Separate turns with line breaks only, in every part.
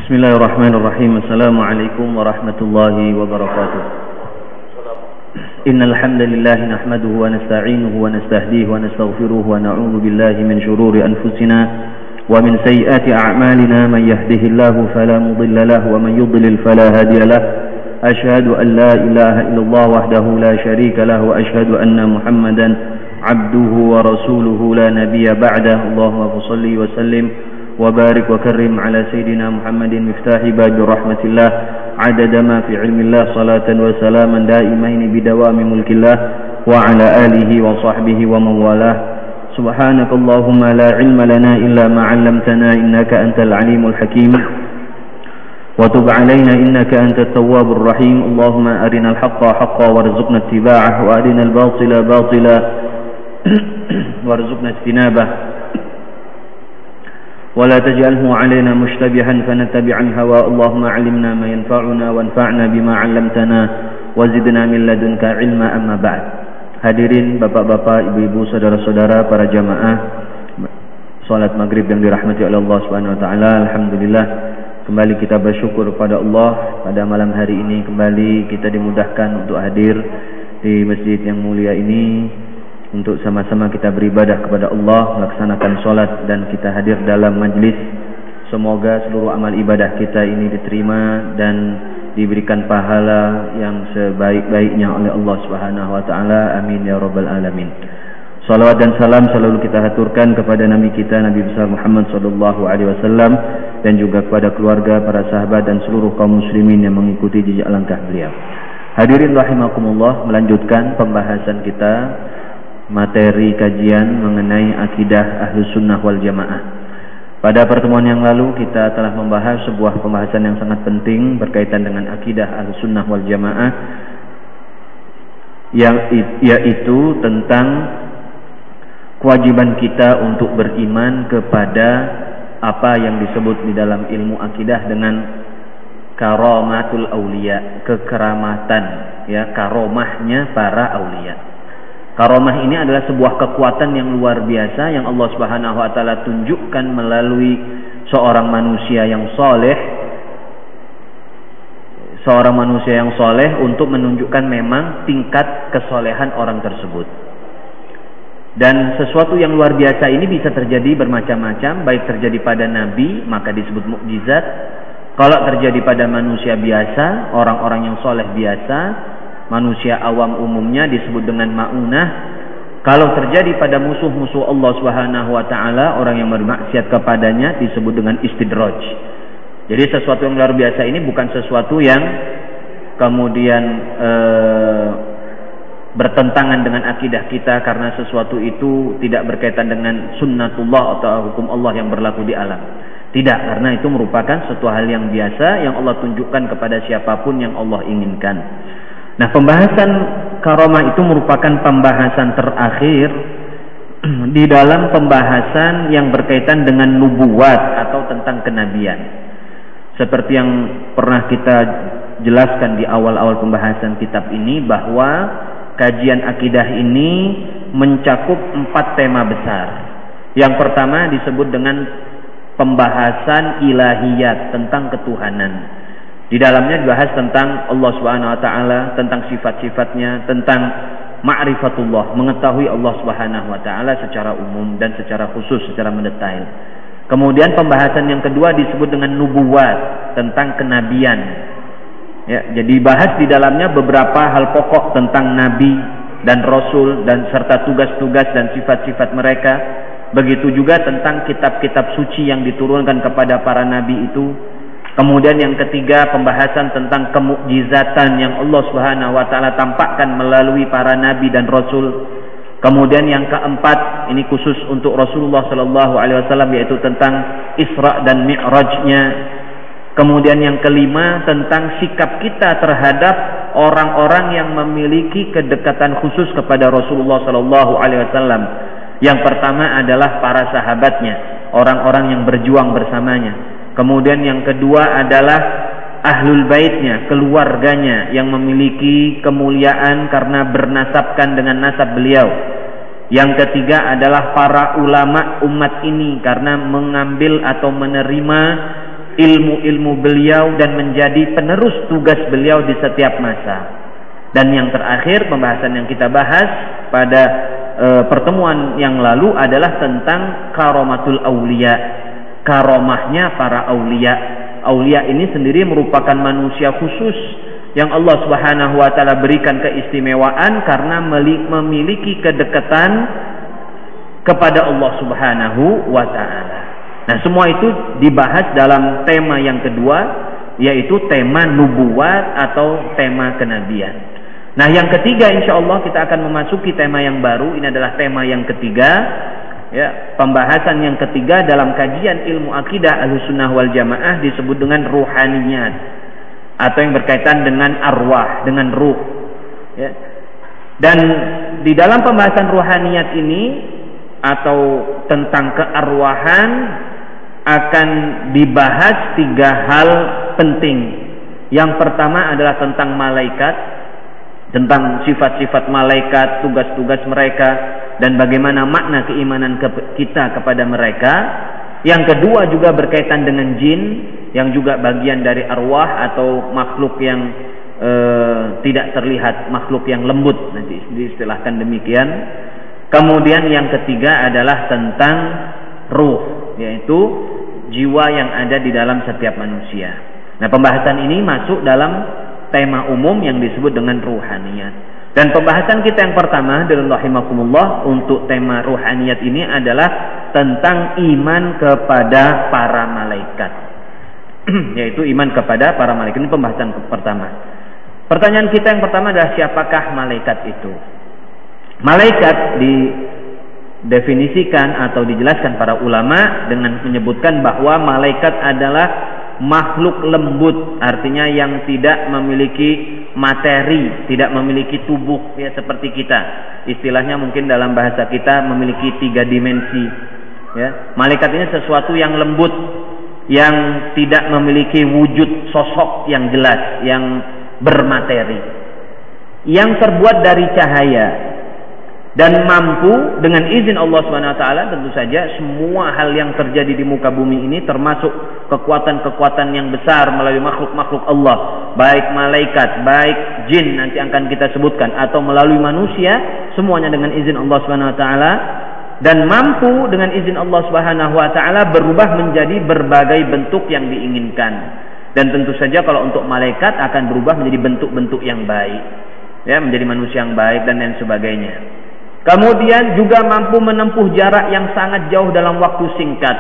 Bismillahirrahmanirrahim. Assalamualaikum warahmatullahi wabarakatuh. Innal hamdalillah nahmaduhu wa nasta'inuhu wa nastahdihi wa nastaghfiruhu wa na'udzu billahi min shururi anfusina wa min sayyiati a'malina man yahdihillahu fala mudilla lahu wa man yudlil fala hadiya lahu. Ashhadu an la ilaha illallah wahdahu la syarika lahu wa ashhadu anna Muhammadan 'abduhu wa rasuluhu la nabiyya ba'dahu. Allahumma shalli wa sallim وبارك وكرم على سيدنا محمد مفتاح باب رحمة الله عدد ما في علم الله صلاة وسلاما دائمين بدوام ملك الله وعلى آله وصحبه ومن والاه. سبحانك اللهم لا علم لنا إلا ما علمتنا إنك أنت العليم الحكيم وتب علينا إنك أنت التواب الرحيم. اللهم أرنا الحق حقا وارزقنا اتباعه وأرنا الباطل باطلا وارزقنا اجتنابه ولا تجعله علينا مشتبها فنتبع الهوى. اللهم علمنا ما ينفعنا وانفعنا بما علمتنا وزدنا من لدنك علما. أما بعد. Hadirin bapak-bapak, ibu-ibu, saudara-saudara, para jamaah salat maghrib yang dirahmati oleh Allah Subhanahu wa taala. Alhamdulillah, kembali kita bersyukur kepada Allah pada malam hari ini. Kembali kita dimudahkan untuk hadir di masjid yang mulia ini untuk sama-sama kita beribadah kepada Allah, melaksanakan solat, dan kita hadir dalam majlis. Semoga seluruh amal ibadah kita ini diterima dan diberikan pahala yang sebaik-baiknya oleh Allah Subhanahu wa taala. Amin ya rabbal alamin. Salawat dan salam selalu kita haturkan kepada Nabi kita, Nabi besar Muhammad sallallahu alaihi wasallam, dan juga kepada keluarga, para sahabat, dan seluruh kaum muslimin yang mengikuti jejak langkah beliau. Hadirin rahimakumullah, melanjutkan pembahasan kita materi kajian mengenai akidah Ahlus Sunnah wal Jamaah. Pada pertemuan yang lalu kita telah membahas sebuah pembahasan yang sangat penting berkaitan dengan akidah Ahlus Sunnah wal Jamaah, yaitu tentang kewajiban kita untuk beriman kepada apa yang disebut di dalam ilmu akidah dengan karamatul aulia, kekeramatan, ya, karomahnya para aulia. Karomah ini adalah sebuah kekuatan yang luar biasa yang Allah Subhanahu wa taala tunjukkan melalui seorang manusia yang soleh. Seorang manusia yang soleh untuk menunjukkan memang tingkat kesolehan orang tersebut. Dan sesuatu yang luar biasa ini bisa terjadi bermacam-macam, baik terjadi pada nabi maka disebut mukjizat. Kalau terjadi pada manusia biasa, orang-orang yang soleh biasa, manusia awam umumnya disebut dengan ma'unah. Kalau terjadi pada musuh-musuh Allah Subhanahu wa taala, orang yang bermaksiat kepadanya, disebut dengan istidraj. Jadi sesuatu yang luar biasa ini bukan sesuatu yang kemudian bertentangan dengan akidah kita, karena sesuatu itu tidak berkaitan dengan sunnatullah atau hukum Allah yang berlaku di alam. Tidak, karena itu merupakan suatu hal yang biasa yang Allah tunjukkan kepada siapapun yang Allah inginkan. Nah, pembahasan karomah itu merupakan pembahasan terakhir di dalam pembahasan yang berkaitan dengan nubuwat atau tentang kenabian. Seperti yang pernah kita jelaskan di awal-awal pembahasan kitab ini, bahwa kajian akidah ini mencakup 4 tema besar. Yang pertama disebut dengan pembahasan ilahiyat, tentang ketuhanan. Di dalamnya dibahas tentang Allah Subhanahu wa taala, tentang sifat-sifatnya, tentang ma'rifatullah, mengetahui Allah Subhanahu wa taala secara umum dan secara khusus, secara mendetail. Kemudian pembahasan yang kedua disebut dengan nubuwat, tentang kenabian. Ya, jadi bahas di dalamnya beberapa hal pokok tentang nabi dan rasul, dan serta tugas-tugas dan sifat-sifat mereka. Begitu juga tentang kitab-kitab suci yang diturunkan kepada para nabi itu. Kemudian yang ketiga, pembahasan tentang kemukjizatan yang Allah Subhanahu wa taala tampakkan melalui para nabi dan rasul. Kemudian yang keempat, ini khusus untuk Rasulullah sallallahu alaihi wasallam, yaitu tentang Isra dan Mi'rajnya. Kemudian yang kelima, tentang sikap kita terhadap orang-orang yang memiliki kedekatan khusus kepada Rasulullah sallallahu alaihi wasallam. Yang pertama adalah para sahabatnya, orang-orang yang berjuang bersamanya. Kemudian yang kedua adalah ahlul baitnya, keluarganya yang memiliki kemuliaan karena bernasabkan dengan nasab beliau. Yang ketiga adalah para ulama umat ini karena mengambil atau menerima ilmu-ilmu beliau dan menjadi penerus tugas beliau di setiap masa. Dan yang terakhir, pembahasan yang kita bahas pada pertemuan yang lalu adalah tentang karamatul aulia, karomahnya para aulia. Aulia ini sendiri merupakan manusia khusus yang Allah Subhanahu wa taala berikan keistimewaan karena memiliki kedekatan kepada Allah Subhanahu wa taala. Nah, semua itu dibahas dalam tema yang kedua, yaitu tema nubuwat atau tema kenabian. Nah, yang ketiga insya Allah kita akan memasuki tema yang baru. Ini adalah tema yang ketiga, ya, pembahasan yang ketiga dalam kajian ilmu akidah Ahlussunnah wal Jamaah disebut dengan ruhaniyat atau yang berkaitan dengan arwah, dengan ruh, ya. Dan di dalam pembahasan ruhaniyat ini atau tentang kearwahan akan dibahas 3 hal penting. Yang pertama adalah tentang malaikat, tentang sifat-sifat malaikat, tugas-tugas mereka, dan bagaimana makna keimanan kita kepada mereka. Yang kedua juga berkaitan dengan jin, yang juga bagian dari arwah atau makhluk yang tidak terlihat, makhluk yang lembut, nanti diistilahkan demikian. Kemudian yang ketiga adalah tentang ruh, yaitu jiwa yang ada di dalam setiap manusia. Nah, pembahasan ini masuk dalam tema umum yang disebut dengan ruhaniyat. Dan pembahasan kita yang pertama dari rahimakumullah untuk tema ruhaniyat ini adalah tentang iman kepada para malaikat. Yaitu iman kepada para malaikat. Ini pembahasan pertama. Pertanyaan kita yang pertama adalah siapakah malaikat itu? Malaikat didefinisikan atau dijelaskan para ulama dengan menyebutkan bahwa malaikat adalah makhluk lembut, artinya yang tidak memiliki materi, tidak memiliki tubuh ya seperti kita. Istilahnya mungkin dalam bahasa kita memiliki 3 dimensi. Ya, malaikat ini sesuatu yang lembut, yang tidak memiliki wujud sosok yang jelas, yang bermateri, yang terbuat dari cahaya dan mampu dengan izin Allah Subhanahu wa taala tentu saja semua hal yang terjadi di muka bumi ini termasuk kekuatan-kekuatan yang besar melalui makhluk-makhluk Allah, baik malaikat, baik jin nanti akan kita sebutkan, atau melalui manusia, semuanya dengan izin Allah Subhanahu wa taala, dan mampu dengan izin Allah Subhanahu wa taala berubah menjadi berbagai bentuk yang diinginkan. Dan tentu saja kalau untuk malaikat akan berubah menjadi bentuk-bentuk yang baik, ya, menjadi manusia yang baik dan lain sebagainya. Kemudian juga mampu menempuh jarak yang sangat jauh dalam waktu singkat.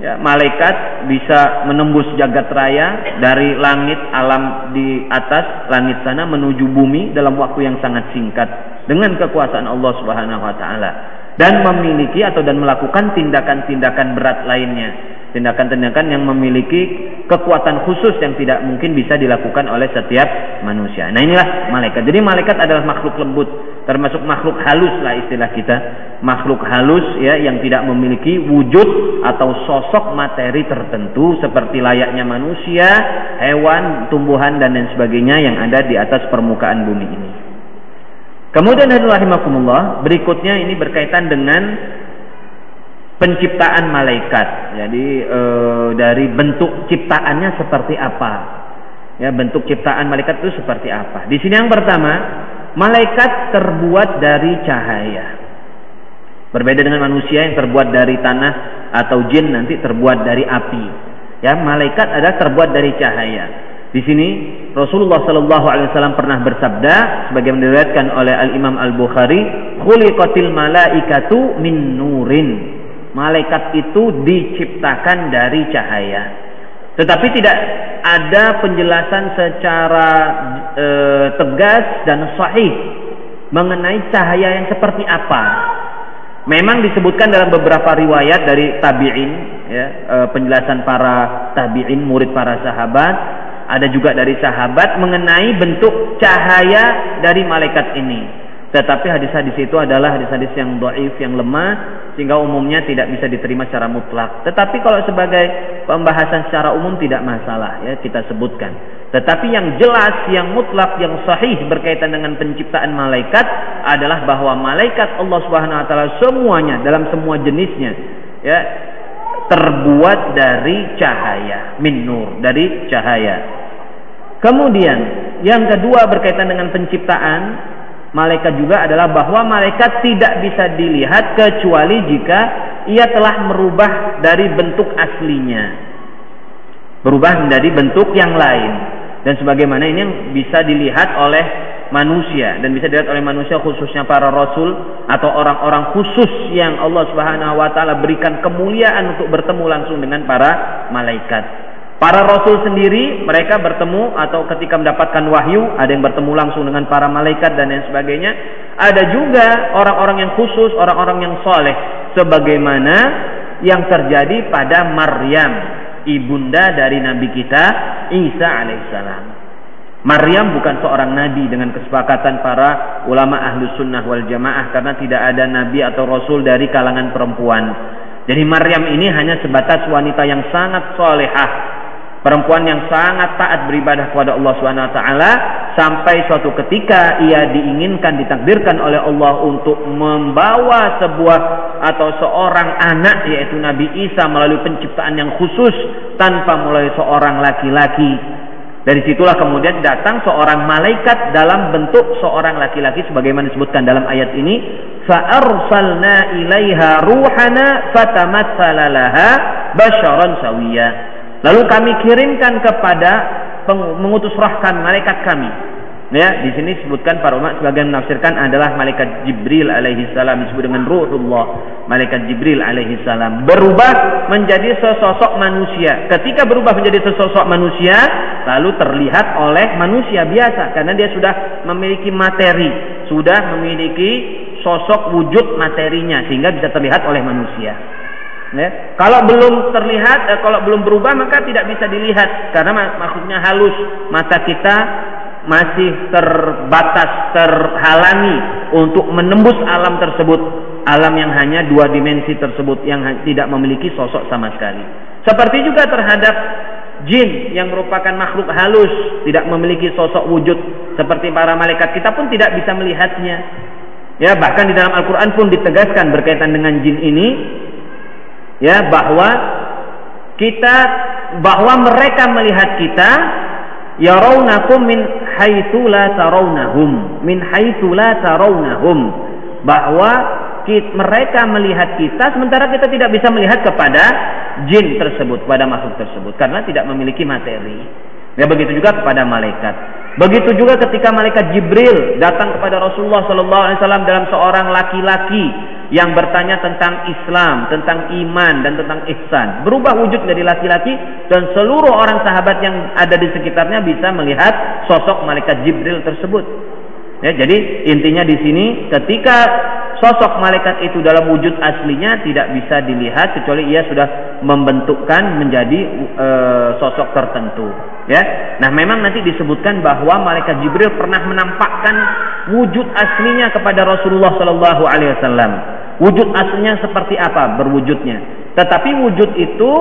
Ya, malaikat bisa menembus jagat raya dari langit alam di atas langit sana menuju bumi dalam waktu yang sangat singkat dengan kekuasaan Allah Subhanahu wa taala, dan memiliki atau dan melakukan tindakan-tindakan berat lainnya, tindakan-tindakan yang memiliki kekuatan khusus yang tidak mungkin bisa dilakukan oleh setiap manusia. Nah, inilah malaikat. Jadi malaikat adalah makhluk lembut, termasuk makhluk halus lah istilah kita, makhluk halus ya, yang tidak memiliki wujud atau sosok materi tertentu seperti layaknya manusia, hewan, tumbuhan dan lain sebagainya yang ada di atas permukaan bumi ini. Kemudian rahimakumullah, berikutnya ini berkaitan dengan penciptaan malaikat. Jadi dari bentuk ciptaannya seperti apa? Ya, bentuk ciptaan malaikat itu seperti apa? Di sini yang pertama, malaikat terbuat dari cahaya. Berbeda dengan manusia yang terbuat dari tanah atau jin nanti terbuat dari api. Ya, malaikat adalah terbuat dari cahaya. Di sini Rasulullah sallallahu alaihi wasallam pernah bersabda sebagaimana diriwayatkan oleh Al-Imam Al-Bukhari, "Khuliqatil malaikatu min nurin." Malaikat itu diciptakan dari cahaya. Tetapi tidak ada penjelasan secara tegas dan sahih mengenai cahaya yang seperti apa. Memang disebutkan dalam beberapa riwayat dari tabi'in, ya, penjelasan para tabi'in, murid para sahabat, ada juga dari sahabat mengenai bentuk cahaya dari malaikat ini. Tetapi hadis-hadis itu adalah hadis-hadis yang dhaif, yang lemah, sehingga umumnya tidak bisa diterima secara mutlak. Tetapi kalau sebagai pembahasan secara umum tidak masalah, ya, kita sebutkan. Tetapi yang jelas, yang mutlak, yang sahih berkaitan dengan penciptaan malaikat adalah bahwa malaikat Allah Subhanahu wa taala semuanya dalam semua jenisnya, ya, terbuat dari cahaya, min nur, dari cahaya. Kemudian yang kedua berkaitan dengan penciptaan malaikat juga adalah bahwa malaikat tidak bisa dilihat kecuali jika ia telah merubah dari bentuk aslinya, berubah menjadi bentuk yang lain. Dan sebagaimana ini yang bisa dilihat oleh manusia, dan bisa dilihat oleh manusia khususnya para rasul atau orang-orang khusus yang Allah Subhanahu wa taala berikan kemuliaan untuk bertemu langsung dengan para malaikat. Para rasul sendiri mereka bertemu atau ketika mendapatkan wahyu ada yang bertemu langsung dengan para malaikat dan lain sebagainya. Ada juga orang-orang yang khusus, orang-orang yang soleh, sebagaimana yang terjadi pada Maryam, ibunda dari Nabi kita Isa alaihissalam. Maryam bukan seorang nabi dengan kesepakatan para ulama ahlus sunnah wal jamaah, karena tidak ada nabi atau rasul dari kalangan perempuan. Jadi Maryam ini hanya sebatas wanita yang sangat solehah, perempuan yang sangat taat beribadah kepada Allah Subhanahu wa taala, sampai suatu ketika ia diinginkan, ditakdirkan oleh Allah untuk membawa sebuah atau seorang anak, yaitu Nabi Isa, melalui penciptaan yang khusus tanpa melalui seorang laki-laki. Dari situlah kemudian datang seorang malaikat dalam bentuk seorang laki-laki sebagaimana disebutkan dalam ayat ini, fa arsalna ilaiha ruhana fatamatsala laha basyaran sawiya. Lalu kami kirimkan kepada mengutus roh kami, malaikat kami. Ya, di sini disebutkan para ulama sebagian menafsirkan adalah malaikat Jibril alaihi salam, disebut dengan ruhullah. Malaikat Jibril alaihi salam berubah menjadi sesosok manusia. Ketika berubah menjadi sesosok manusia, lalu terlihat oleh manusia biasa karena dia sudah memiliki materi, sudah memiliki sosok wujud materinya sehingga bisa terlihat oleh manusia. Ya. Kalau belum terlihat, kalau belum berubah maka tidak bisa dilihat karena maksudnya halus, mata kita masih terbatas, terhalangi untuk menembus alam tersebut, alam yang hanya dua dimensi tersebut yang tidak memiliki sosok sama sekali. Seperti juga terhadap jin yang merupakan makhluk halus, tidak memiliki sosok wujud seperti para malaikat, kita pun tidak bisa melihatnya. Ya, bahkan di dalam Al-Quran pun ditegaskan berkaitan dengan jin ini, ya, bahwa mereka melihat kita, yarawnakum min haitsu la tarawnahum, min haitsu la tarawnahum, bahwa mereka melihat kita sementara kita tidak bisa melihat kepada jin tersebut, pada makhluk tersebut karena tidak memiliki materi. Ya, begitu juga kepada malaikat. Begitu juga ketika malaikat Jibril datang kepada Rasulullah SAW dalam seorang laki-laki yang bertanya tentang Islam, tentang iman dan tentang ihsan, berubah wujud dari laki-laki dan seluruh orang sahabat yang ada di sekitarnya bisa melihat sosok malaikat Jibril tersebut. Ya, jadi intinya di sini ketika sosok malaikat itu dalam wujud aslinya tidak bisa dilihat kecuali ia sudah membentukkan menjadi sosok tertentu. Ya, nah memang nanti disebutkan bahwa malaikat Jibril pernah menampakkan wujud aslinya kepada Rasulullah Sallallahu Alaihi Wasallam. Wujud aslinya seperti apa berwujudnya? Tetapi wujud itu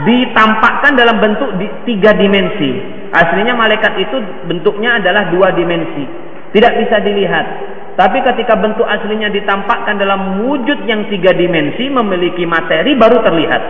ditampakkan dalam bentuk tiga dimensi. Aslinya malaikat itu bentuknya adalah dua dimensi, tidak bisa dilihat. Tapi ketika bentuk aslinya ditampakkan dalam wujud yang tiga dimensi, memiliki materi, baru terlihat.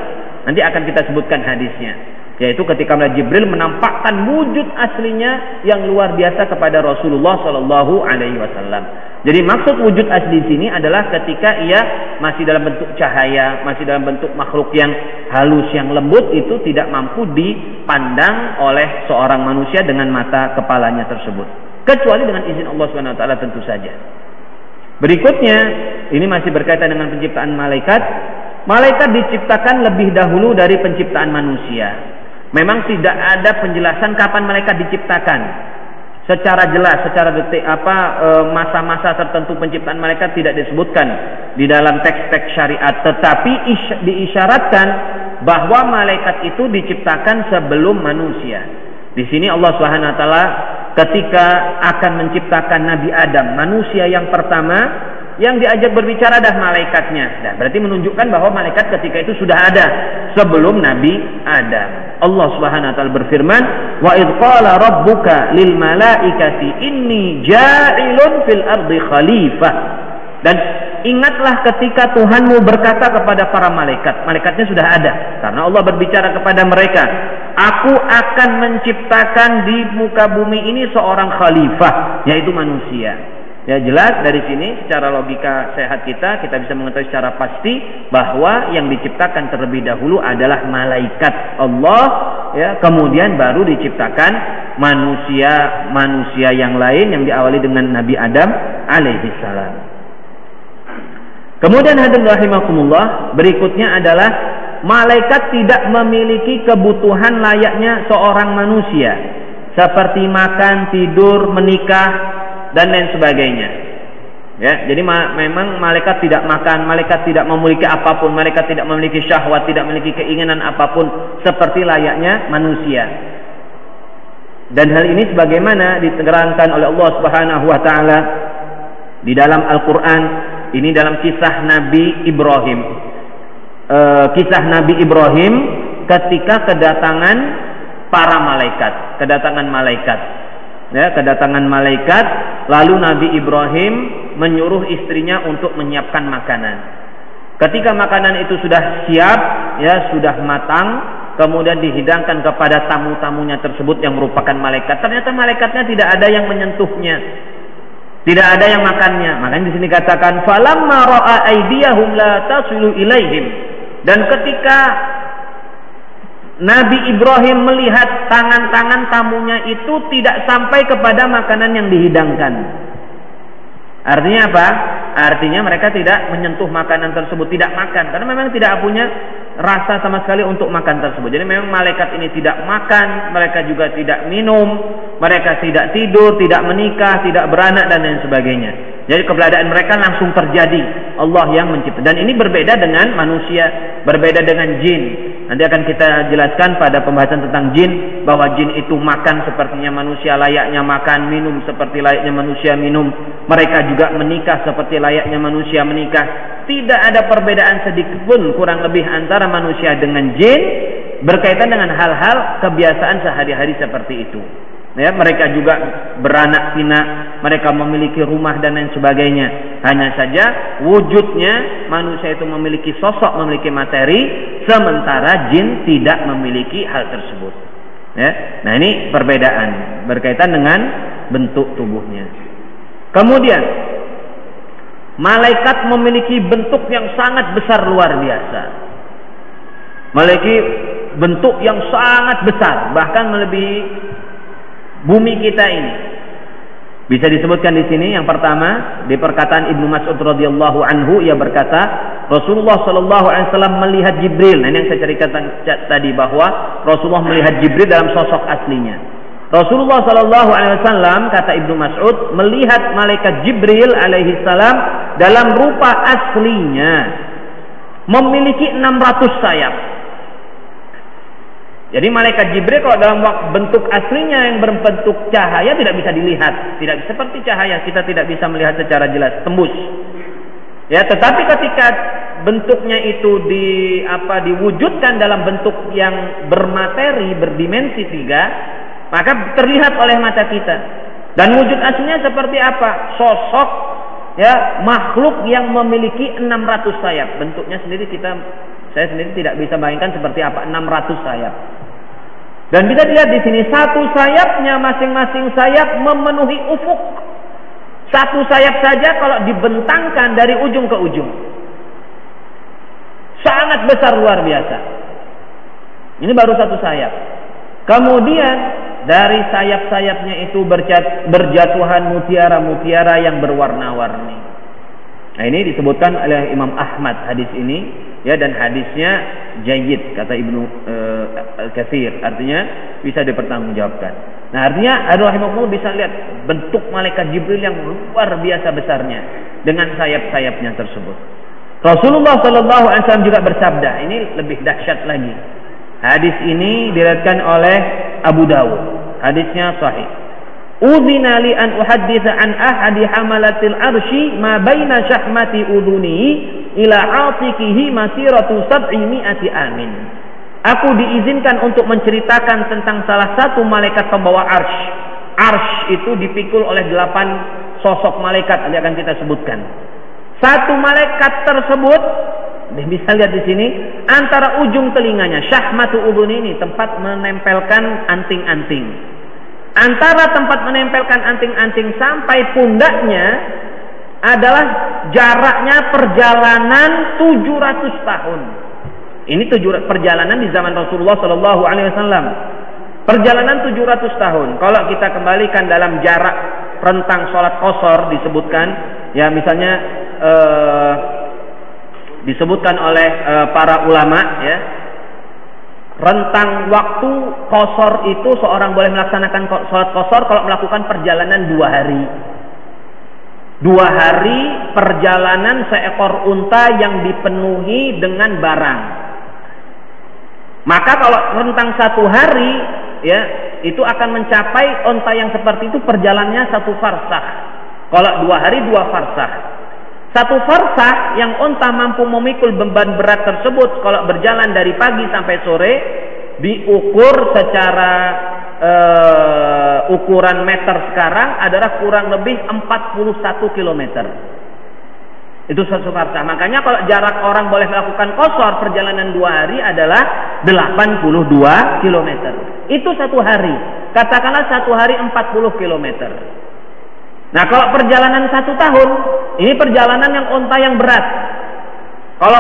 Nanti akan kita sebutkan hadisnya. Yaitu ketika Jibril menampakkan wujud aslinya yang luar biasa kepada Rasulullah Sallallahu Alaihi Wasallam. Jadi maksud wujud asli di sini adalah ketika ia masih dalam bentuk cahaya, masih dalam bentuk makhluk yang halus, yang lembut, itu tidak mampu dipandang oleh seorang manusia dengan mata kepalanya tersebut. Kecuali dengan izin Allah Subhanahu Wa Taala tentu saja. Berikutnya, ini masih berkaitan dengan penciptaan malaikat. Malaikat diciptakan lebih dahulu dari penciptaan manusia. Memang tidak ada penjelasan kapan malaikat diciptakan secara jelas, secara detik, masa-masa tertentu penciptaan malaikat tidak disebutkan di dalam teks-teks syariat, tetapi diisyaratkan bahwa malaikat itu diciptakan sebelum manusia. Di sini Allah Subhanahu wa taala ketika akan menciptakan Nabi Adam, manusia yang pertama, yang diajak berbicara adalah malaikatnya. Nah, berarti menunjukkan bahwa malaikat ketika itu sudah ada sebelum Nabi Adam. Allah Subhanahu wa taala berfirman, "Wa idz qala rabbuka lil malaikati inni ja'ilun fil ardi khalifah." Dan ingatlah ketika Tuhanmu berkata kepada para malaikat. Malaikatnya sudah ada. Karena Allah berbicara kepada mereka. Aku akan menciptakan di muka bumi ini seorang khalifah. Yaitu manusia. Ya, jelas dari sini secara logika sehat kita bisa mengetahui secara pasti bahwa yang diciptakan terlebih dahulu adalah malaikat Allah, ya, kemudian baru diciptakan manusia yang lain yang diawali dengan Nabi Adam alaihi salam. Kemudian hadirin rahimakumullah, berikutnya adalah malaikat tidak memiliki kebutuhan layaknya seorang manusia seperti makan, tidur, menikah dan lain sebagainya. Ya, jadi memang malaikat tidak makan, malaikat tidak memiliki apapun, malaikat tidak memiliki syahwat, tidak memiliki keinginan apapun seperti layaknya manusia. Dan hal ini sebagaimana diterangkan oleh Allah Subhanahu wa taala di dalam Al-Qur'an, ini dalam kisah Nabi Ibrahim. Kisah Nabi Ibrahim ketika kedatangan para malaikat, kedatangan malaikat, lalu Nabi Ibrahim menyuruh istrinya untuk menyiapkan makanan. Ketika makanan itu sudah siap, ya, sudah matang, kemudian dihidangkan kepada tamu-tamunya tersebut yang merupakan malaikat. Ternyata malaikatnya tidak ada yang menyentuhnya, tidak ada yang makannya. Makanya di sini katakan falamma ra'a aydiyahum la tasilu ilaihim. Dan ketika Nabi Ibrahim melihat tangan-tangan tamunya itu tidak sampai kepada makanan yang dihidangkan. Artinya apa? Artinya mereka tidak menyentuh makanan tersebut, tidak makan. Karena memang tidak punya rasa sama sekali untuk makan tersebut. Jadi memang malaikat ini tidak makan, mereka juga tidak minum, mereka tidak tidur, tidak menikah, tidak beranak dan lain sebagainya. Jadi keberadaan mereka langsung terjadi, Allah yang mencipta. Dan ini berbeda dengan manusia, berbeda dengan jin. Nanti akan kita jelaskan pada pembahasan tentang jin, bahwa jin itu makan sepertinya manusia, layaknya makan, minum seperti layaknya manusia minum. Mereka juga menikah seperti layaknya manusia menikah. Tidak ada perbedaan sedikit pun kurang lebih antara manusia dengan jin berkaitan dengan hal-hal kebiasaan sehari-hari seperti itu. Ya, mereka juga beranak pinak, mereka memiliki rumah dan lain sebagainya. Hanya saja wujudnya manusia itu memiliki sosok, memiliki materi, sementara jin tidak memiliki hal tersebut. Ya, nah ini perbedaan berkaitan dengan bentuk tubuhnya. Kemudian malaikat memiliki bentuk yang sangat besar, luar biasa. Memiliki bentuk yang sangat besar, bahkan melebihi bumi kita ini. Bisa disebutkan di sini yang pertama di perkataan Ibnu Mas'ud radhiyallahu anhu, ia berkata Rasulullah sallallahu alaihi wasallam melihat Jibril. Nah, ini yang saya ceritakan tadi bahwa Rasulullah melihat Jibril dalam sosok aslinya. Rasulullah sallallahu alaihi wasallam, kata Ibnu Mas'ud, melihat malaikat Jibril alaihi salam dalam rupa aslinya memiliki 600 sayap. Jadi malaikat Jibril kalau dalam bentuk aslinya yang berbentuk cahaya tidak bisa dilihat, tidak seperti cahaya kita tidak bisa melihat secara jelas, tembus. Ya, tetapi ketika bentuknya itu diwujudkan dalam bentuk yang bermateri, berdimensi 3, maka terlihat oleh mata kita. Dan wujud aslinya seperti apa? Sosok, ya, makhluk yang memiliki 600 sayap. Bentuknya sendiri saya sendiri tidak bisa bayangkan seperti apa 600 sayap. Dan bisa dilihat di sini satu sayapnya, masing-masing sayap memenuhi ufuk. Satu sayap saja kalau dibentangkan dari ujung ke ujung, sangat besar, luar biasa. Ini baru satu sayap. Kemudian dari sayap-sayapnya itu berjatuhan mutiara-mutiara yang berwarna-warni. Nah, ini disebutkan oleh Imam Ahmad hadis ini, ya, dan hadisnya jayyid kata Ibnu Katsir, artinya bisa dipertanggungjawabkan. Nah, artinya rahimahullah bisa lihat bentuk malaikat Jibril yang luar biasa besarnya dengan sayap-sayapnya tersebut. Rasulullah sallallahu alaihi wasallam juga bersabda, ini lebih dahsyat lagi. Hadis ini diriwayatkan oleh Abu Dawud. Hadisnya sahih. Udhina li an uhadditsa an ahadi hamalatil arsy ma baina syahmati udhunihi ila atiqihi masiratu 700 amin. Aku diizinkan untuk menceritakan tentang salah satu malaikat pembawa arsy. Arsy itu dipikul oleh 8 sosok malaikat, nanti akan kita sebutkan. Satu malaikat tersebut, bisa lihat di sini, antara ujung telinganya, syahmatu udhun ini, tempat menempelkan anting-anting. Antara tempat menempelkan anting-anting sampai pundaknya adalah jaraknya perjalanan 700 tahun. Ini perjalanan di zaman Rasulullah Shallallahu Alaihi Wasallam. Perjalanan 700 tahun. Kalau kita kembalikan dalam jarak rentang sholat qashar disebutkan, ya misalnya disebutkan oleh para ulama, ya, rentang waktu qashar itu seorang boleh melaksanakan sholat qashar kalau melakukan perjalanan 2 hari. 2 hari perjalanan seekor unta yang dipenuhi dengan barang. Maka kalau rentang 1 hari, ya, itu akan mencapai unta yang seperti itu perjalanannya 1 farsakh. Kalau 2 hari 2 farsakh. 1 farsakh yang unta mampu memikul beban berat tersebut kalau berjalan dari pagi sampai sore diukur secara ukuran meter sekarang adalah kurang lebih 41 km. Itu 1 farsakh. Makanya kalau jarak orang boleh melakukan qashar perjalanan 2 hari adalah 82 km. Itu 1 hari. Katakanlah 1 hari 40 km. Nah, kalau perjalanan 1 tahun, ini perjalanan yang unta yang berat. Kalau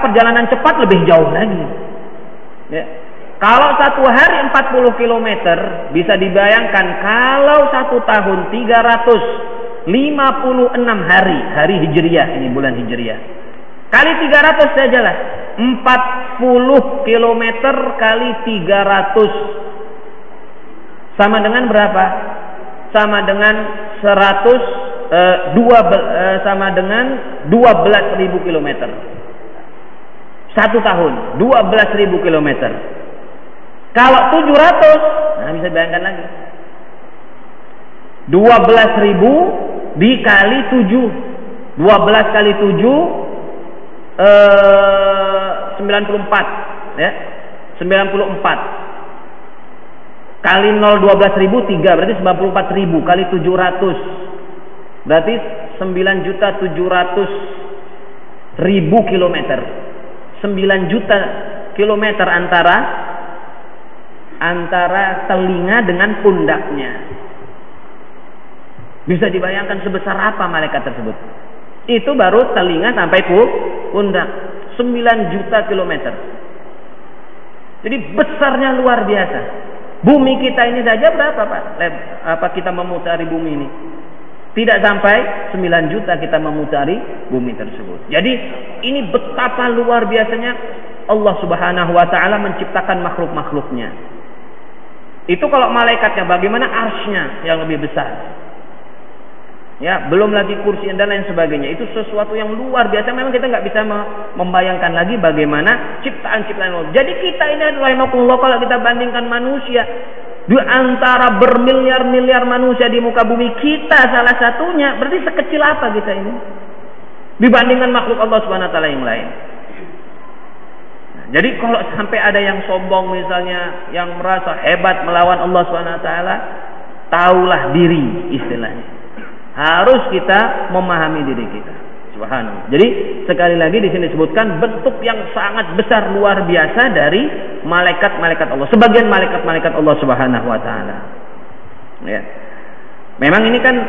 perjalanan cepat lebih jauh lagi. Ya. Kalau 1 hari 40 km, bisa dibayangkan kalau 1 tahun 356 hari hijriyah, ini bulan hijriyah. Kali 300 sajalah. 40 km kali 300 sama dengan berapa? Sama dengan 12.000 km. 1 tahun 12.000 km. Kalau 700, nah bisa bayangkan lagi. 12.000 dikali 7. 12 kali 7 94, ya. 94 kali 0 12.000 3, berarti 94.000 kali 700 berarti 9.700.000 kilometer. 9 juta kilometer antara telinga dengan pundaknya. Bisa dibayangkan sebesar apa malaikat tersebut. Itu baru telinga sampai pundak. 9 juta kilometer. Jadi besarnya luar biasa. Bumi kita ini saja berapa, Pak? Apa kita memutari bumi ini? Tidak sampai 9 juta kita memutari bumi tersebut. Jadi ini betapa luar biasanya Allah Subhanahu wa taala menciptakan makhluk-makhluknya. Itu kalau malaikatnya, bagaimana arsy-nya yang lebih besar. Ya, belum lagi kursi dan lain sebagainya. Itu sesuatu yang luar biasa. Memang kita nggak bisa membayangkan lagi bagaimana ciptaan-ciptaan Allah. Jadi kita ini adalah rahimakumullah, kalau kita bandingkan manusia di antara bermiliar-miliar manusia di muka bumi, kita salah satunya. Berarti sekecil apa kita ini dibandingkan makhluk Allah Subhanahu wa taala yang lain. Jadi kalau sampai ada yang sombong misalnya, yang merasa hebat melawan Allah Subhanahu wa taala, taulah diri istilahnya. Harus kita memahami diri kita. Subhanallah. Jadi sekali lagi di sini disebutkan bentuk yang sangat besar luar biasa dari malaikat-malaikat Allah. Sebagian malaikat-malaikat Allah Subhanahu wa taala. Ya. Memang ini kan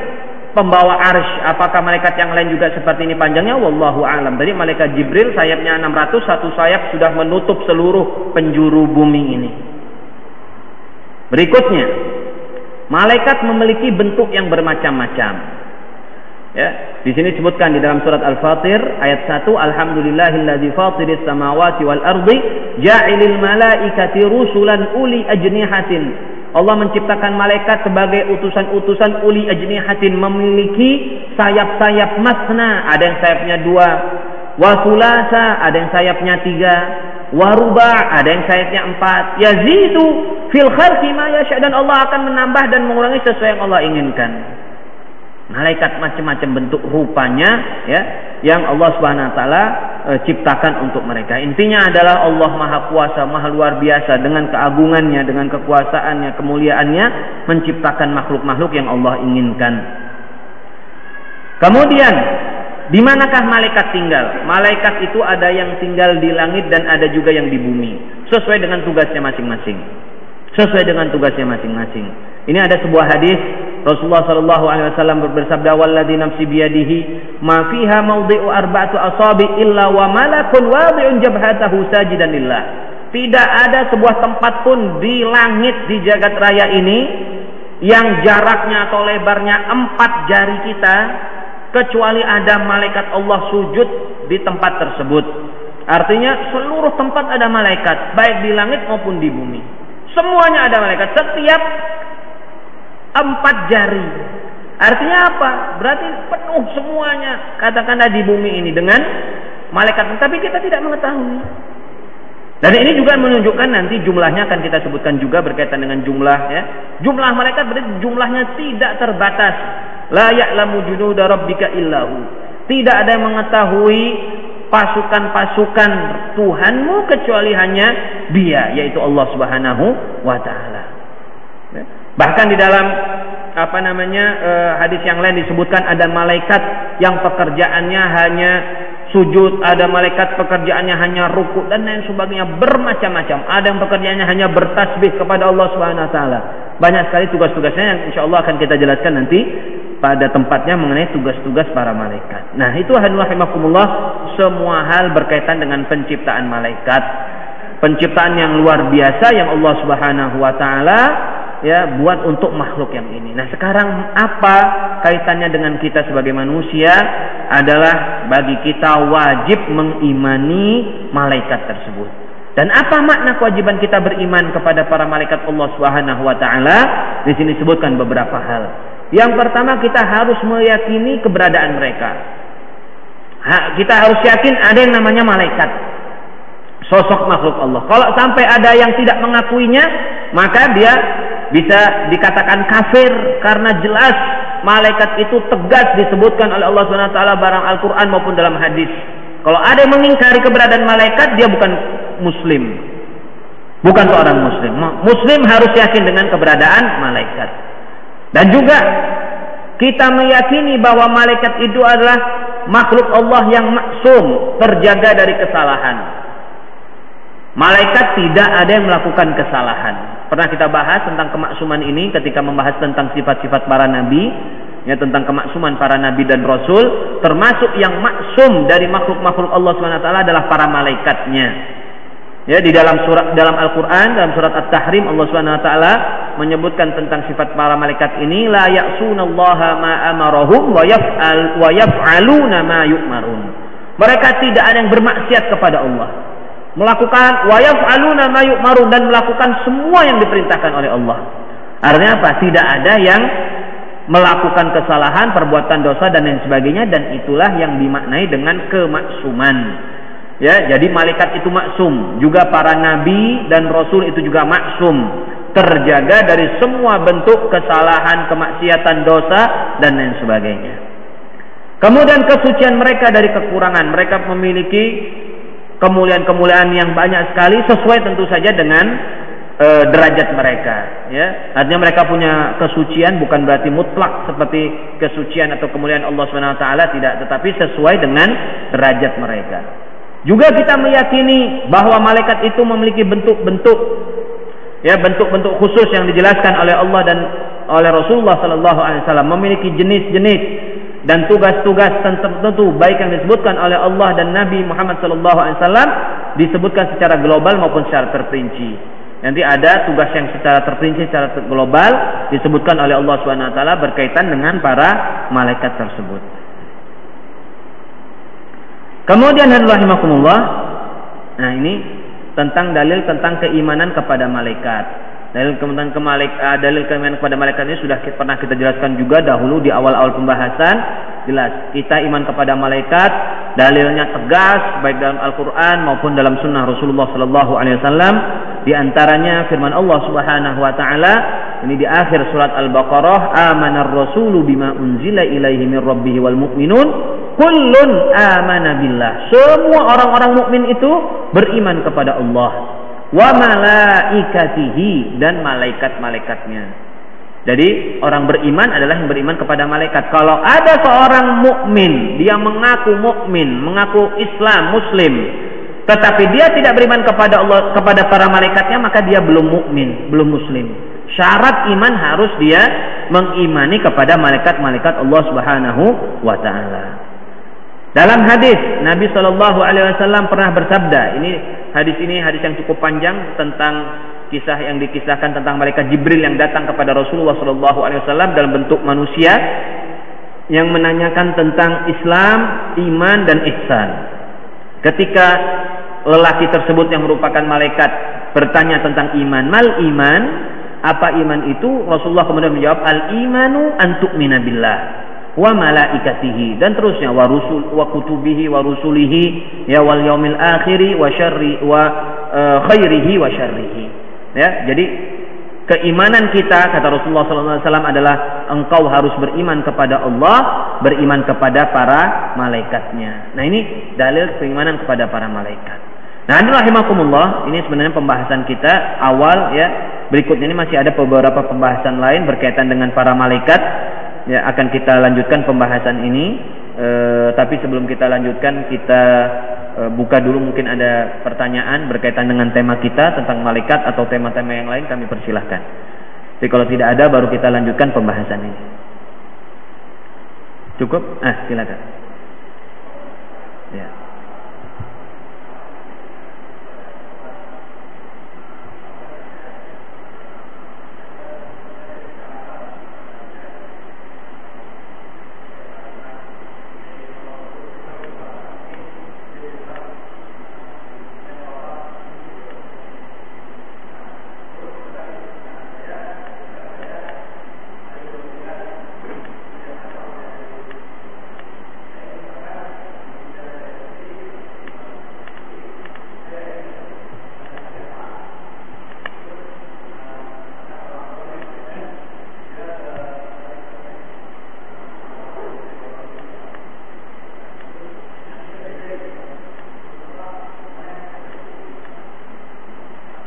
pembawa arsy. Apakah malaikat yang lain juga seperti ini panjangnya? Wallahu a'lam. Tadi malaikat Jibril sayapnya 600, satu sayap sudah menutup seluruh penjuru bumi ini. Berikutnya, malaikat memiliki bentuk yang bermacam-macam. Ya, di sini disebutkan di dalam surat Al-Fatir ayat 1, Alhamdulillahilladzi fatiris samawati wal ardi ja'ilil malaikati rusulan uli ajnihatin. Allah menciptakan malaikat sebagai utusan-utusan uli ajnihatin, memiliki sayap-sayap masna, ada yang sayapnya 2, wa thulatsa, ada yang sayapnya 3, wa ruba', ada yang sayapnya 4. Yazidu fil khalqi ma yasha', dan Allah akan menambah dan mengurangi sesuai yang Allah inginkan. Malaikat macam-macam bentuk rupanya, ya, yang Allah Subhanahu wa taala ciptakan untuk mereka. Intinya adalah Allah Maha Kuasa, Maha luar biasa dengan keagungannya, dengan kekuasaannya, kemuliaannya, menciptakan makhluk-makhluk yang Allah inginkan. Kemudian di manakah malaikat tinggal? Malaikat itu ada yang tinggal di langit dan ada juga yang di bumi. Sesuai dengan tugasnya masing-masing. Sesuai dengan tugasnya masing-masing. Ini ada sebuah hadis Rasulullah sallallahu alaihi wasallam bersabda, "Walladzi nafsi biyadihi, ma fiha mawdi'u arba'atu asabi illa wa malakun wadi'un jabhatahu sajidan lillah." Tidak ada sebuah tempat pun di langit di jagat raya ini yang jaraknya atau lebarnya 4 jari kita kecuali ada malaikat Allah sujud di tempat tersebut. Artinya seluruh tempat ada malaikat, baik di langit maupun di bumi. Semuanya ada malaikat, setiap 4 jari. Artinya apa? Berarti penuh semuanya, katakanlah di bumi ini dengan malaikat. Tapi kita tidak mengetahui. Dan ini juga menunjukkan nanti jumlahnya akan kita sebutkan juga berkaitan dengan jumlah, ya. Jumlah malaikat berarti jumlahnya tidak terbatas. La ya'lamu junuda rabbika illahu. Tidak ada yang mengetahui pasukan-pasukan Tuhanmu kecuali hanya Dia, yaitu Allah Subhanahu wa taala. Bahkan di dalam hadis yang lain disebutkan ada malaikat yang pekerjaannya hanya sujud, ada malaikat pekerjaannya hanya rukuk dan lain sebagainya, bermacam-macam. Ada yang pekerjaannya hanya bertasbih kepada Allah Subhanahu wa taala. Banyak sekali tugas-tugasnya yang insyaallah akan kita jelaskan nanti pada tempatnya mengenai tugas-tugas para malaikat. Nah, itu rahimakumullah, semua hal berkaitan dengan penciptaan malaikat. Penciptaan yang luar biasa yang Allah Subhanahu wa taala ya buat untuk makhluk yang ini. Nah, sekarang apa kaitannya dengan kita sebagai manusia? Adalah bagi kita wajib mengimani malaikat tersebut. Dan apa makna kewajiban kita beriman kepada para malaikat Allah Subhanahu wa taala? Di sini disebutkan beberapa hal. Yang pertama, kita harus meyakini keberadaan mereka. Kita harus yakin ada yang namanya malaikat, sosok makhluk Allah. Kalau sampai ada yang tidak mengakuinya, maka dia bisa dikatakan kafir, karena jelas malaikat itu tegas disebutkan oleh Allah Subhanahu wa taala barang Al-Qur'an maupun dalam hadis. Kalau ada yang mengingkari keberadaan malaikat, dia bukan muslim. Bukan seorang muslim. Muslim harus yakin dengan keberadaan malaikat. Dan juga kita meyakini bahwa malaikat itu adalah makhluk Allah yang maksum, terjaga dari kesalahan. Malaikat tidak ada yang melakukan kesalahan. Pernah kita bahas tentang kemaksuman ini ketika membahas tentang sifat-sifat para nabi, ya, tentang kemaksuman para nabi dan rasul. Termasuk yang maksum dari makhluk-makhluk Allah SWT adalah para malaikatnya. Ya, di dalam Al-Qur'an, dalam surat At-Tahrim, Allah SWT menyebutkan tentang sifat para malaikat ini, la ya'sunallaha ma amarahum wa yaf'aluna ma yu'marun. Mereka tidak ada yang bermaksiat kepada Allah, melakukan wa yaf'aluna ma yu'marun, dan melakukan semua yang diperintahkan oleh Allah. Artinya apa? Tidak ada yang melakukan kesalahan, perbuatan dosa dan lain sebagainya, dan itulah yang dimaknai dengan kemaksuman. Ya, jadi malaikat itu maksum, juga para nabi dan rasul itu juga maksum, terjaga dari semua bentuk kesalahan, kemaksiatan, dosa dan lain sebagainya. Kemudian kesucian mereka dari kekurangan, mereka memiliki kemuliaan-kemuliaan yang banyak sekali sesuai tentu saja dengan derajat mereka, ya. Artinya mereka punya kesucian bukan berarti mutlak seperti kesucian atau kemuliaan Allah Subhanahu wa taala, tidak, tetapi sesuai dengan derajat mereka. Juga kita meyakini bahwa malaikat itu memiliki bentuk-bentuk, ya, bentuk-bentuk khusus yang dijelaskan oleh Allah dan oleh Rasulullah sallallahu alaihi wasallam, memiliki jenis-jenis dan tugas-tugas tertentu, baik yang disebutkan oleh Allah dan Nabi Muhammad sallallahu alaihi wasallam disebutkan secara global maupun secara terperinci. Nanti ada tugas yang secara terperinci, secara global disebutkan oleh Allah Subhanahu wa taala berkaitan dengan para malaikat tersebut. Kemudian rahimakumullah, nah ini tentang dalil tentang keimanan kepada malaikat. Dalil keimanan kepada malaikat ini sudah pernah kita jelaskan juga dahulu di awal-awal pembahasan. Jelas kita iman kepada malaikat, dalilnya tegas baik dalam Al-Qur'an maupun dalam sunnah Rasulullah sallallahu alaihi wasallam. Di antaranya firman Allah Subhanahu wa taala ini di akhir surat Al-Baqarah, amanar rasulu bima unzila ilaihi min rabbih wal mu'minun kullun amana billah. Semua orang-orang mukmin itu beriman kepada Allah, wa malaikatihi, dan malaikat-malaikatnya. Jadi orang beriman adalah yang beriman kepada malaikat. Kalau ada seorang mukmin, dia mengaku mukmin, mengaku Islam, Muslim, tetapi dia tidak beriman kepada Allah, kepada para malaikatnya, maka dia belum mukmin, belum Muslim. Syarat iman harus dia mengimani kepada malaikat-malaikat Allah Subhanahu wa taala. Dalam hadis Nabi Shallallahu alaihi wasallam pernah bersabda, hadis ini hadis yang cukup panjang tentang kisah yang dikisahkan tentang malaikat Jibril yang datang kepada Rasulullah Shallallahu alaihi wasallam dalam bentuk manusia yang menanyakan tentang Islam, iman dan ihsan. Ketika lelaki tersebut yang merupakan malaikat bertanya tentang iman, mal iman, apa iman itu? Rasulullah kemudian menjawab, al imanu an tu'mina billah wa malaikatihi, dan terusnya, wa rusul wa kutubihi wa rusulihi ya wal yaumil akhiri wa syarri wa khairihi wa syarrihi. Ya, jadi keimanan kita, kata Rasulullah SAW, adalah engkau harus beriman kepada Allah, beriman kepada para malaikatnya. Nah, ini dalil keimanan kepada para malaikat. Nah, rahimakumullah, ini sebenarnya pembahasan kita awal ya. Berikutnya ini masih ada beberapa pembahasan lain berkaitan dengan para malaikat. Ya, akan kita lanjutkan pembahasan ini. Tapi sebelum kita lanjutkan, kita buka dulu, mungkin ada pertanyaan berkaitan dengan tema kita tentang malaikat atau tema-tema yang lain, kami persilahkan. Jadi kalau tidak ada, baru kita lanjutkan pembahasan ini. Cukup? Silakan. Ya.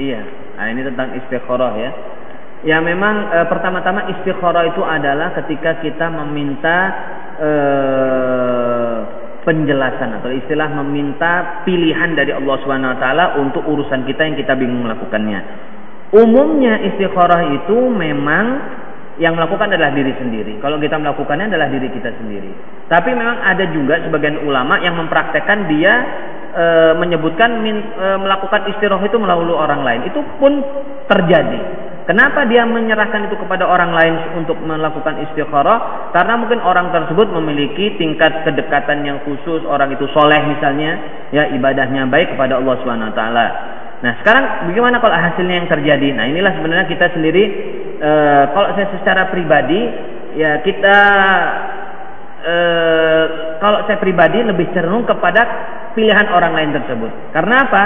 Iya, nah ini tentang istikharah ya. Ya memang pertama-tama istikharah itu adalah ketika kita meminta penjelasan atau istilah meminta pilihan dari Allah Subhanahu wa taala untuk urusan kita yang kita bingung melakukannya. Umumnya istikharah itu memang yang melakukan adalah diri sendiri. Kalau kita melakukannya adalah diri kita sendiri. Tapi memang ada juga sebagian ulama yang mempraktekkan dia menyebutkan melakukan istikharah itu melalui orang lain. Itu pun terjadi. Kenapa dia menyerahkan itu kepada orang lain untuk melakukan istikharah? Karena mungkin orang tersebut memiliki tingkat kedekatan yang khusus, orang itu soleh misalnya, ya ibadahnya baik kepada Allah Subhanahu wa taala. Nah, sekarang bagaimana kalau hasilnya yang terjadi? Nah, inilah sebenarnya kita sendiri kalau saya secara pribadi ya kita kalau saya pribadi lebih cenderung kepada pilihan orang lain tersebut. Karena apa?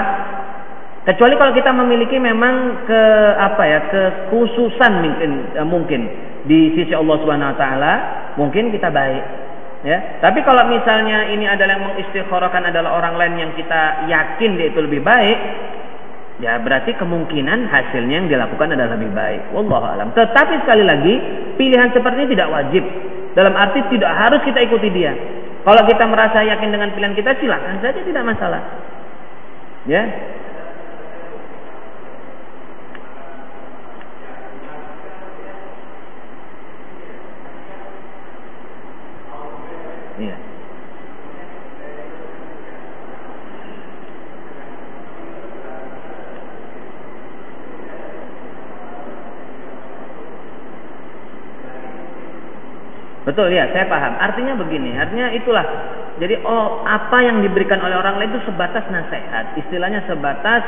Kecuali kalau kita memiliki memang kekhususan mungkin di sisi Allah Subhanahu wa taala, mungkin kita baik. Ya. Tapi kalau misalnya ini adalah yang mengistikharahkan adalah orang lain yang kita yakin dia itu lebih baik, ya berarti kemungkinan hasilnya yang dilakukan adalah lebih baik. Wallahu a'lam. Tetapi sekali lagi, pilihan seperti ini tidak wajib. Dalam arti tidak harus kita ikuti dia. Kalau kita merasa yakin dengan pilihan kita, silakan saja, tidak masalah. Ya. Iya. Betul ya, saya paham. Artinya begini, artinya itulah. Jadi apa yang diberikan oleh orang lain itu sebatas nasihat. Istilahnya sebatas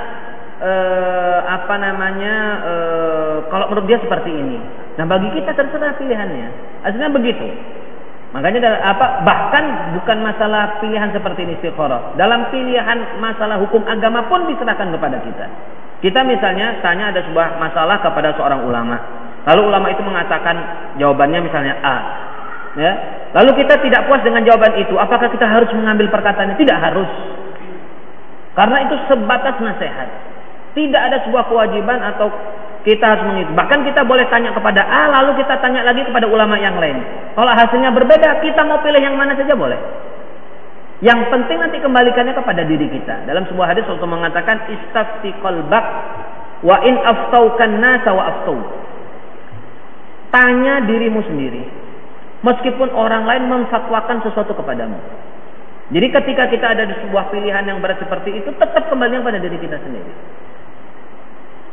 kalau menurut dia seperti ini. Nah, bagi kita terserah pilihannya. Artinya begitu. Makanya bahkan bukan masalah pilihan seperti ini istikharah. Dalam pilihan masalah hukum agama pun diserahkan kepada kita. Kita misalnya tanya ada sebuah masalah kepada seorang ulama. Lalu ulama itu mengatakan jawabannya misalnya A. Ya. Lalu kita tidak puas dengan jawaban itu, apakah kita harus mengambil perkataannya? Tidak harus. Karena itu sebatas nasihat. Tidak ada sebuah kewajiban atau Kita harus mengikuti. Bahkan kita boleh tanya kepada A, lalu kita tanya lagi kepada ulama yang lain. Kalau hasilnya berbeda, kita mau pilih yang mana saja boleh. Yang penting nanti kembalikannya kepada diri kita. Dalam sebuah hadis Rasulullah mengatakan, istafti qalbak wa in aftaukan nasa wa aftau. Tanya dirimu sendiri. Meskipun orang lain memfatwakan sesuatu kepadamu. Jadi ketika kita ada di sebuah pilihan yang berat seperti itu, tetap kembali pada diri kita sendiri.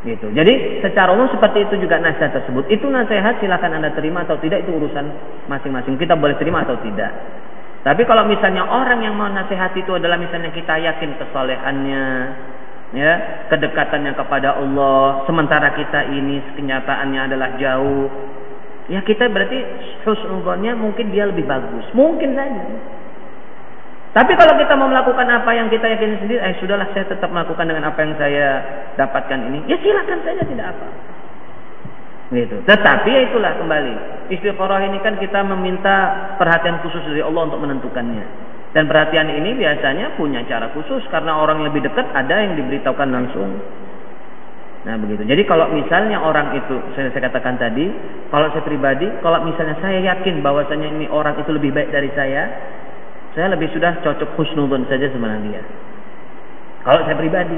Gitu. Jadi secara umum seperti itu juga nasihat tersebut. Itu nasihat, silakan Anda terima atau tidak, itu urusan masing-masing. Kita boleh terima atau tidak. Tapi kalau misalnya orang yang mau nasihat itu adalah misalnya kita yakin kesolehannya, ya, kedekatannya kepada Allah, sementara kita ini kenyataannya adalah jauh, ya kita berarti husnuzonnya mungkin dia lebih bagus, mungkin saja. Tapi kalau kita mau melakukan apa yang kita yakini sendiri, sudahlah saya tetap melakukan dengan apa yang saya dapatkan ini, ya silakan saja, tidak apa. Gitu. Tetapi ya itulah kembali, istikharah ini kan kita meminta perhatian khusus dari Allah untuk menentukannya. Dan perhatian ini biasanya punya cara khusus karena orang yang lebih dekat ada yang diberitahukan langsung. Nah begitu. Jadi kalau misalnya orang itu, saya katakan tadi, kalau saya pribadi, kalau misalnya saya yakin bahwasanya ini orang itu lebih baik dari saya lebih sudah cocok husnudzon saja sama dia. Kalau saya pribadi.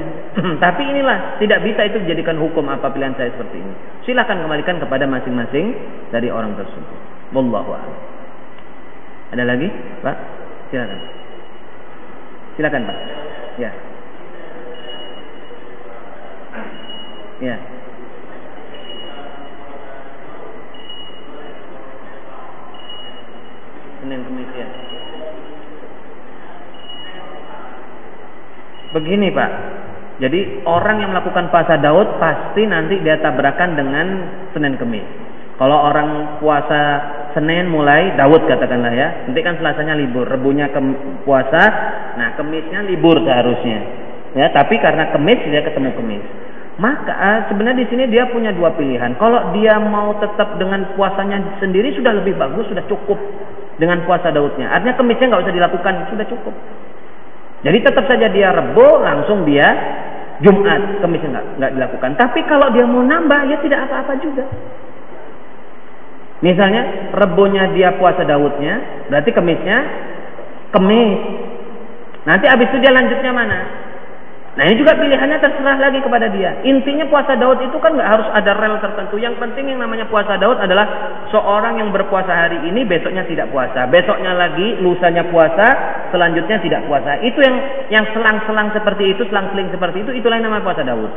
Tapi inilah, tidak bisa itu dijadikan hukum apa pilihan saya seperti ini. Silakan kembalikan kepada masing-masing dari orang tersebut. Wallahu a'lam. Ada lagi, Pak? Silakan. Silakan, Pak. Ya. Ya. Senin Kamis ya. Begini Pak, jadi orang yang melakukan puasa Daud pasti nanti dia tabrakan dengan Senin Kemis. Kalau orang puasa Senin mulai Daud katakanlah ya, nanti kan Selasanya libur, Rebunya puasa, nah Kemisnya libur seharusnya. Ya, tapi karena Kemis dia ketemu Kemis. Maka sebenarnya di sini dia punya dua pilihan. Kalau dia mau tetap dengan puasanya sendiri sudah lebih bagus, sudah cukup dengan puasa Daudnya. Artinya Kemisnya nggak usah dilakukan, sudah cukup. Jadi tetap saja dia Rebo, langsung dia Jumat, Kemisnya nggak dilakukan. Tapi kalau dia mau nambah, ya tidak apa-apa juga. Misalnya Rebonya dia puasa Daudnya, berarti Kemisnya Kemis. Nanti habis itu dia lanjutnya mana? Nah ini juga pilihannya terserah lagi kepada dia. Intinya puasa Daud itu kan nggak harus ada rel tertentu. Yang penting yang namanya puasa Daud adalah seorang yang berpuasa hari ini besoknya tidak puasa, besoknya lagi lusanya puasa, selanjutnya tidak puasa. Itu yang selang-selang seperti itu, selang-seling seperti itu, itulah yang namanya puasa Daud.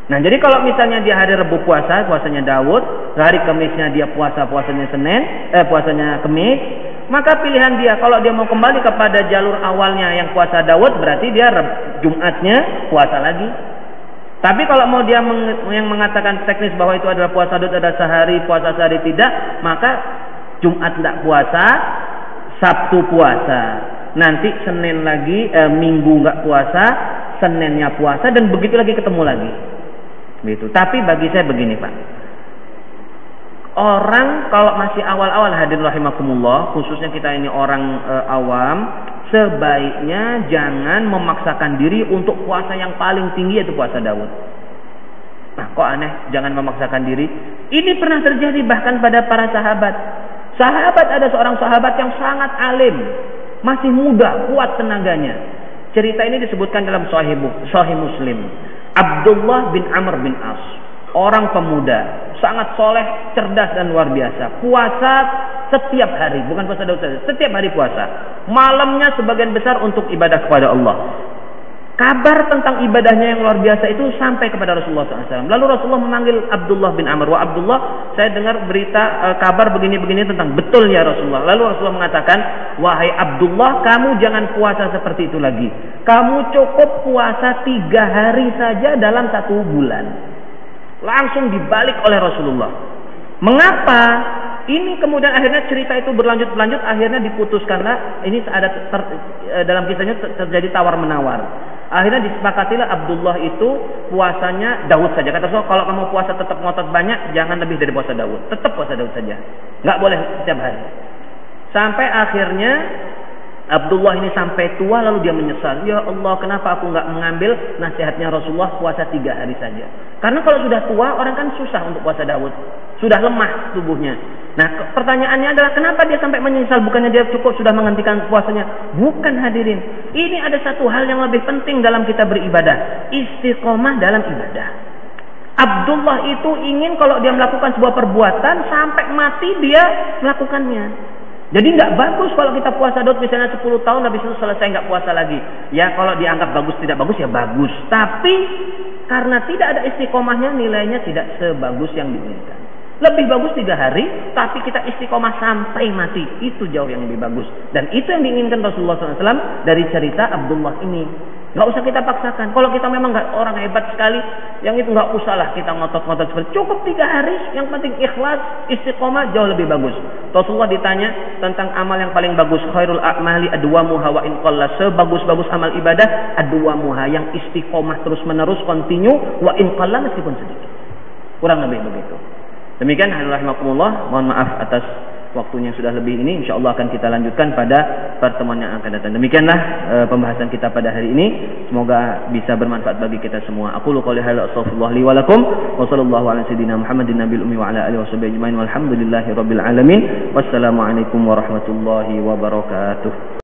Nah jadi kalau misalnya dia hari Rebu puasa, puasanya Daud, hari Kemisnya dia puasanya Senin, puasanya Kemis, maka pilihan dia kalau dia mau kembali kepada jalur awalnya yang puasa Daud, berarti dia Jumatnya puasa lagi. Tapi kalau mau dia yang mengatakan teknis bahwa itu adalah puasa Daud ada sehari puasa sehari tidak, maka Jumat tidak puasa, Sabtu puasa, nanti Senin lagi, Minggu nggak puasa, Seninnya puasa, dan begitu lagi ketemu lagi. Gitu. Tapi bagi saya begini Pak, orang kalau masih awal-awal hadirin rahimakumullah, khususnya kita ini orang awam, sebaiknya jangan memaksakan diri untuk puasa yang paling tinggi yaitu puasa Daud. Nah kok aneh, jangan memaksakan diri. Ini pernah terjadi bahkan pada para sahabat. Sahabat, ada seorang sahabat yang sangat alim, masih muda, kuat tenaganya. Cerita ini disebutkan dalam Sahih Muslim. Abdullah bin Amr bin As, orang pemuda, sangat soleh, cerdas dan luar biasa. Puasa setiap hari, bukan puasa Daud saja, setiap hari puasa. Malamnya sebagian besar untuk ibadah kepada Allah. Kabar tentang ibadahnya yang luar biasa itu sampai kepada Rasulullah SAW. Lalu Rasulullah memanggil Abdullah bin Amr. Wah Abdullah, saya dengar berita kabar begini-begini tentang, betul ya Rasulullah. Lalu Rasulullah mengatakan, wahai Abdullah, kamu jangan puasa seperti itu lagi. Kamu cukup puasa 3 hari saja dalam 1 bulan. Langsung dibalik oleh Rasulullah. Mengapa? Ini kemudian akhirnya cerita itu berlanjut, akhirnya diputus karena ini ada dalam kisahnya terjadi tawar-menawar. Akhirnya disepakatilah Abdullah itu puasanya Daud saja. Kata Rasul, kalau kamu puasa tetap ngotot banyak, jangan lebih dari puasa Daud. Tetap puasa Daud saja, nggak boleh setiap hari. Sampai akhirnya Abdullah ini sampai tua lalu dia menyesal. Ya Allah, kenapa aku nggak mengambil nasihatnya Rasulullah puasa 3 hari saja? Karena kalau sudah tua, orang kan susah untuk puasa Daud. Sudah lemah tubuhnya. Nah, pertanyaannya adalah kenapa dia sampai menyesal? Bukannya dia cukup sudah menghentikan puasanya? Bukan, hadirin. Ini ada satu hal yang lebih penting dalam kita beribadah. Istiqomah dalam ibadah. Abdullah itu ingin kalau dia melakukan sebuah perbuatan sampai mati dia melakukannya. Jadi nggak bagus kalau kita puasa Daud misalnya 10 tahun habis itu selesai nggak puasa lagi. Ya kalau dianggap bagus tidak bagus ya bagus. Tapi karena tidak ada istiqomahnya nilainya tidak sebagus yang diinginkan. Lebih bagus 3 hari tapi kita istiqomah sampai mati. Itu jauh yang lebih bagus. Dan itu yang diinginkan Rasulullah SAW dari cerita Abdullah ini. Nggak usah kita paksakan. Kalau kita memang nggak orang hebat sekali, yang itu nggak usahlah kita ngotot-ngotot seperti cukup 3 hari. Yang penting ikhlas, istiqomah jauh lebih bagus. Rasulullah ditanya tentang amal yang paling bagus. Khairul a'mali adwamuha wa in qalla. Sebagus-bagus amal ibadah adwamuha, yang istiqomah terus menerus, continue, wa in qalla, meskipun sedikit. Kurang lebih begitu. Demikian rahimakumullah. Mohon maaf atas waktunya sudah lebih ini. InsyaAllah akan kita lanjutkan pada pertemuan yang akan datang. Demikianlah pembahasan kita pada hari ini. Semoga bisa bermanfaat bagi kita semua. Aqulu qouli hadza astaghfirullah li wa lakum wa sallallahu ala sayyidina Muhammadin nabiyil ummi wa ala alihi washabihi ajmain walhamdulillahi rabbil alamin. Wassalamu alaikum warahmatullahi wabarakatuh.